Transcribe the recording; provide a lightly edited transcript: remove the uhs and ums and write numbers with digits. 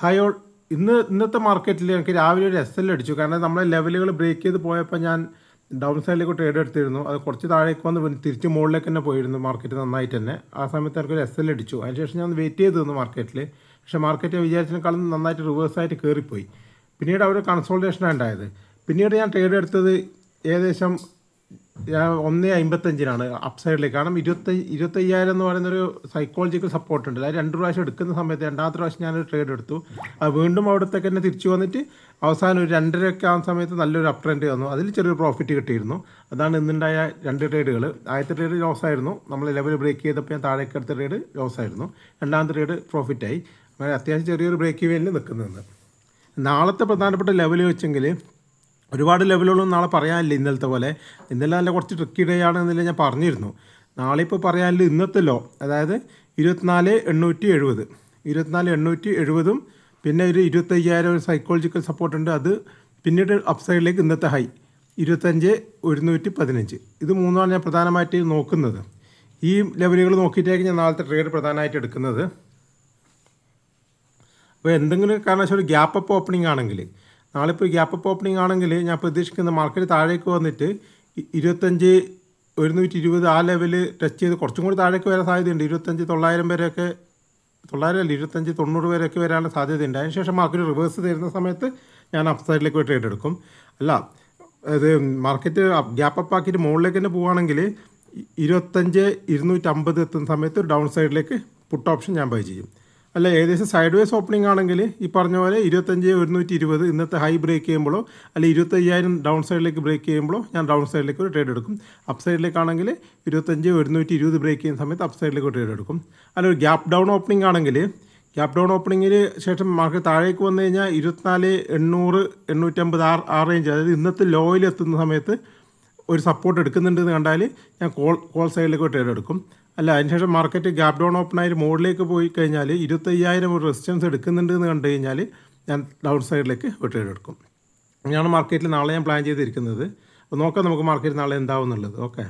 Hi all. ഇന്നത്തെ മാർക്കറ്റിൽ എനിക്ക് രാവിലെ ഒരു എസ് എൽ അടിച്ചു. കാരണം നമ്മളെ ലെവലുകൾ ബ്രേക്ക് ചെയ്ത് പോയപ്പോൾ ഞാൻ ഡൗൺ സൈഡിലേക്ക് ട്രേഡ് എടുത്തിരുന്നു. അത് കുറച്ച് താഴേക്ക് വന്ന് തിരിച്ച് മുകളിലേക്ക് തന്നെ പോയിരുന്നു മാർക്കറ്റ് നന്നായിട്ട് തന്നെ. ആ സമയത്ത് എനിക്കൊരു എസ് എൽ അടിച്ചു. അതിനുശേഷം ഞാൻ വെയിറ്റ് ചെയ്ത് നിന്നു മാർക്കറ്റിൽ. പക്ഷേ മാർക്കറ്റ് വിചാരിച്ചതിനേക്കാളും നന്നായിട്ട് റിവേഴ്സായിട്ട് കയറിപ്പോയി. പിന്നീട് അവിടെ കൺസോൾട്ടേഷനാണ് ഉണ്ടായത്. പിന്നീട് ഞാൻ ട്രേഡ് എടുത്തത് ഏകദേശം 1.55 അപ്പ് സൈഡിലേക്ക്. കാരണം 25,000 എന്ന് പറയുന്നൊരു സൈക്കോളജിക്കൽ സപ്പോർട്ട് ഉണ്ട്. അത് 2 പ്രാവശ്യം എടുക്കുന്ന സമയത്ത് രണ്ടാമത്തെ പ്രാവശ്യം ഞാനൊരു ട്രേഡ് എടുത്തു. അത് വീണ്ടും അവിടത്തേക്ക് തന്നെ തിരിച്ചു വന്നിട്ട് അവസാനം ഒരു 2.5 ആവുന്ന സമയത്ത് നല്ലൊരു അപ്പ് ട്രെൻഡ് വന്നു. അതിൽ ചെറിയൊരു പ്രോഫിറ്റ് കിട്ടിയിരുന്നു. അതാണ് ഇന്നുണ്ടായ 2 ട്രേഡുകൾ. ആദ്യത്തെ ട്രേഡ് ലോസ് ആയിരുന്നു. നമ്മൾ ലെവൽ ബ്രേക്ക് ചെയ്തപ്പോൾ ഞാൻ താഴേക്ക് എടുത്ത ട്രേഡ് ലോസ് ആയിരുന്നു. രണ്ടാമത്തെ ട്രേഡ് പ്രോഫിറ്റായി. അങ്ങനെ അത്യാവശ്യം ചെറിയൊരു ബ്രേക്ക് ഇവനിൽ നിൽക്കുന്നത്. നാളത്തെ പ്രധാനപ്പെട്ട ലെവൽ വെച്ചെങ്കിൽ ഒരുപാട് ലെവലുകളൊന്നും നാളെ പറയാനില്ല. ഇന്നലത്തെ പോലെ ഇന്നലെ നല്ല കുറച്ച് ട്രിക്കി ഡേ ആണെന്നല്ലേ ഞാൻ പറഞ്ഞിരുന്നു. നാളെ ഇപ്പോൾ പറയാനില്ല. ഇന്നത്തെ ലോ അതായത് 24,870 24,870 പിന്നെ ഒരു 25,000 ഒരു സൈക്കോളജിക്കൽ സപ്പോർട്ട് ഉണ്ട്. അത് പിന്നീട് അപ്പ് സൈഡിലേക്ക് ഇന്നത്തെ ഹൈ 25,115. ഇത് മൂന്നാണ് ഞാൻ പ്രധാനമായിട്ട് നോക്കുന്നത്. ഈ ലെവലുകൾ നോക്കിയിട്ടായിരിക്കും ഞാൻ നാളത്തെ ട്രേഡ് പ്രധാനമായിട്ട് എടുക്കുന്നത്. അപ്പോൾ എന്തെങ്കിലും കാരണവശാൽ ഒരു ഗ്യാപ്പ് അപ്പ് ഓപ്പണിംഗ് ആണെങ്കിൽ, നാളെ ഇപ്പോൾ ഗ്യാപ്പ് അപ്പ് ഓപ്പണിംഗ് ആണെങ്കിൽ ഞാൻ പ്രതീക്ഷിക്കുന്ന മാർക്കറ്റ് താഴേക്ക് വന്നിട്ട് 25,120 ആ ലെവൽ ടച്ച് ചെയ്ത് കുറച്ചും കൂടി താഴേക്ക് വരാൻ സാധ്യതയുണ്ട്. 25,900 വരെയൊക്കെ, 900 അല്ല 25,90 വരെയൊക്കെ വരാനുള്ള സാധ്യതയുണ്ട്. അതിനുശേഷം മാർക്കറ്റ് റിവേഴ്സ് തരുന്ന സമയത്ത് ഞാൻ അപ്പ് സൈഡിലേക്ക് പോയി ട്രേഡ് എടുക്കും. അല്ല അത് മാർക്കറ്റ് ഗ്യാപ്പ് അപ്പ് ആക്കിയിട്ട് മുകളിലേക്ക് തന്നെ പോവുകയാണെങ്കിൽ 25,250 എത്തുന്ന സമയത്ത് ഡൗൺ സൈഡിലേക്ക് പുട്ട് ഓപ്ഷൻ ഞാൻ ബൈ ചെയ്യും. അല്ല ഏകദേശം സൈഡ് വേസ് ഓപ്പണിംഗ് ആണെങ്കിൽ ഈ പറഞ്ഞ പോലെ 25,120 ഇന്നത്തെ ഹൈ ബ്രേക്ക് ചെയ്യുമ്പോഴോ അല്ലെങ്കിൽ 25,000 ഡൗൺ സൈഡിലേക്ക് ബ്രേക്ക് ചെയ്യുമ്പോഴോ ഞാൻ ഡൗൺ സൈഡിലേക്ക് ഒരു ട്രേഡ് എടുക്കും. അപ്പ് സൈഡിലേക്കാണെങ്കിൽ 25,120 ബ്രേക്ക് ചെയ്യുന്ന സമയത്ത് അപ്പ് സൈഡിലേക്ക് ഒരു ട്രേഡ് എടുക്കും. അല്ല ഒരു ഗ്യാപ്പ് ഡൗൺ ഓപ്പണിംഗ് ആണെങ്കിൽ ഗ്യാപ്പ് ഡൗൺ ഓപ്പണിങ്ങിന് ശേഷം മാർക്കറ്റ് താഴേക്ക് വന്നു കഴിഞ്ഞാൽ 24,800 850 ആ റേഞ്ച്, അതായത് ഇന്നത്തെ ലോയിൽ എത്തുന്ന സമയത്ത് ഒരു സപ്പോർട്ട് എടുക്കുന്നുണ്ടെന്ന് കണ്ടാൽ ഞാൻ കോൾ സൈഡിലേക്ക് ഒരു ട്രേഡ് എടുക്കും. അല്ല അതിനുശേഷം മാർക്കറ്റ് ഗ്യാപ്പ് ഡൗൺ ഓപ്പൺ ആയിട്ട് മുകളിലേക്ക് പോയി കഴിഞ്ഞാൽ 25,000 ഒരു റെസിസ്റ്റൻസ് എടുക്കുന്നുണ്ട് എന്ന് കണ്ടു കഴിഞ്ഞാൽ ഞാൻ ഡൗൺ സൈഡിലേക്ക് ഒരു ട്രേഡ് എടുക്കും. അങ്ങനെയാണ് മാർക്കറ്റിൽ നാളെ ഞാൻ പ്ലാൻ ചെയ്തിരിക്കുന്നത്. അപ്പോൾ നോക്കാം നമുക്ക് മാർക്കറ്റ് നാളെ എന്താവും എന്നുള്ളത്. ഓക്കെ.